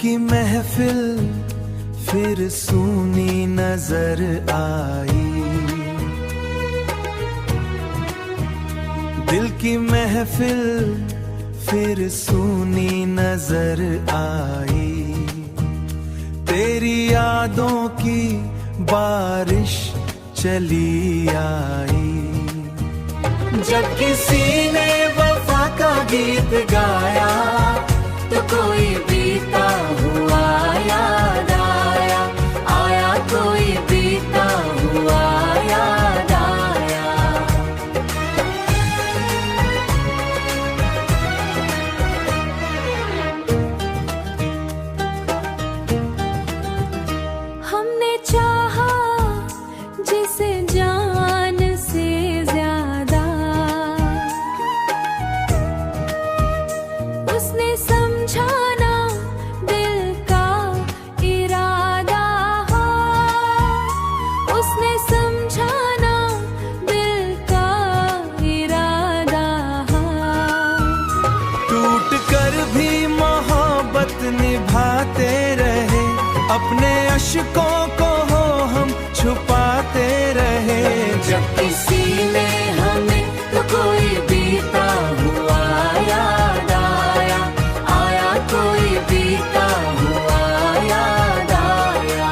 की महफिल फिर सूनी नजर आई, दिल की महफिल फिर सूनी नजर आई। तेरी यादों की बारिश चली आई। जब किसी ने वफा का गीत गाया तो कोई बीता हुआ याद आया, आया कोई बीता हुआ याद आया। हमने चाहा जिसे जान से ज्यादा, उसने समझा ना दिल का इरादा, उसने समझा ना दिल का इरादा। टूट कर भी मोहब्बत निभाते रहे, अपने अश्कों को हो हम छुपाते रहे। जब किसी ने हमें तो कोई बीता हुआ याद आया, आया कोई बीता हुआ याद आया।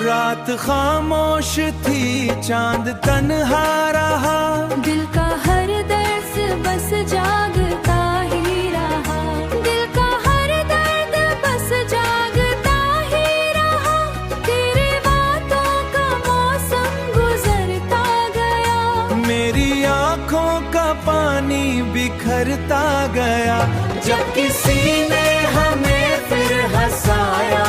रात खामोश थी, चांद तन्हा रहा, दिल का हर दर्द बस जागता ही रहा, दिल का हर दर्द बस जागता ही रहा। तेरे बातों का मौसम गुजरता गया, मेरी आंखों का पानी बिखरता गया। जब किसी ने हमें फिर हंसाया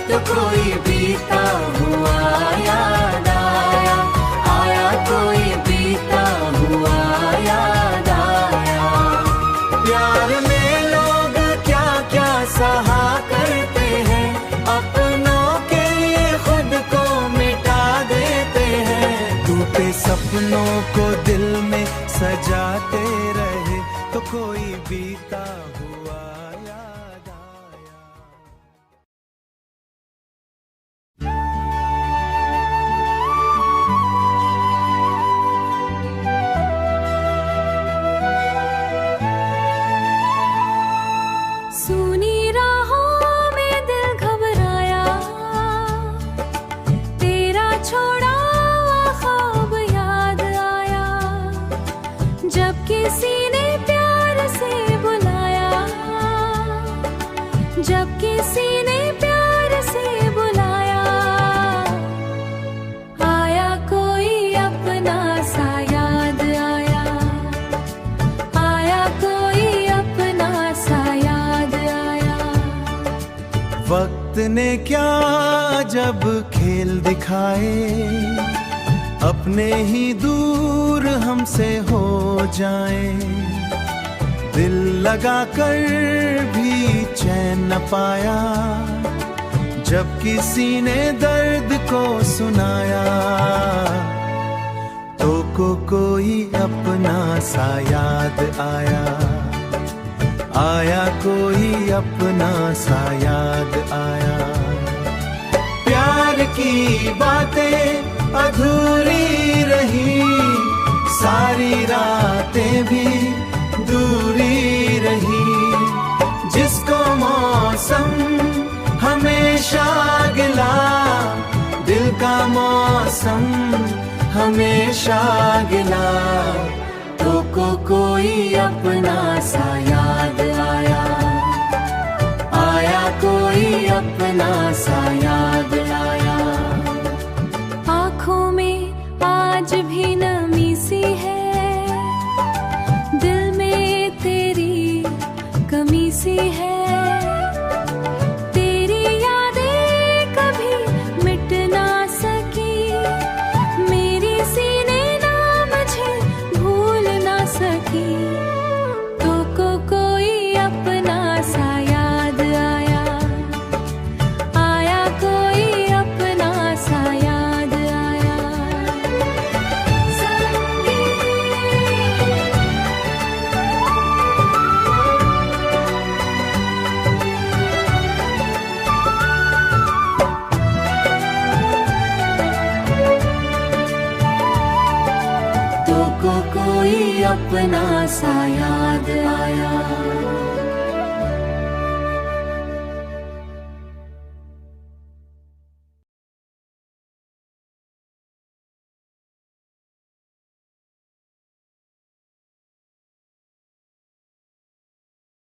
तो कोई बीता हुआ याद आया, आया कोई बीता हुआ याद आया। प्यार में लोग क्या क्या सहा करते हैं, अपनों के लिए खुद को मिटा देते हैं। टूटे सपनों को दिल में सजाते रहे तो कोई बीता हुआ याद आया। सुनी राहों में दिल घबराया, तेरा छोड़ा हुआ ख्वाब याद आया। जब किसी ने प्यार से बुलाया, जब किसी ने प्यार से बुलाया, आया कोई अपना सा याद आया, आया कोई अपना सा याद आया। वक्त ने क्या जब खेल दिखाए, अपने ही दूर हमसे हो जाए। दिल लगा कर भी चैन न पाया, जब किसी ने दर्द को सुनाया। तो कोई अपना सा याद आया, आया कोई अपना सा याद आया। प्यार की बातें अधूरी रही, सारी रातें भी दूरी रही। जिसको मौसम हमेशा गिला, दिल का मौसम हमेशा गिला। तो कोई अपना सा याद आया, आया कोई अपना सा याद आया। आँखों में आज भी नमी सी है, दिल में तेरी कमी सी है। तेरी यादें कभी मिट ना सकी, मेरी सीने ना मुझे भूल ना सकी। तो कोई अपना सा याद आया, सा याद आया।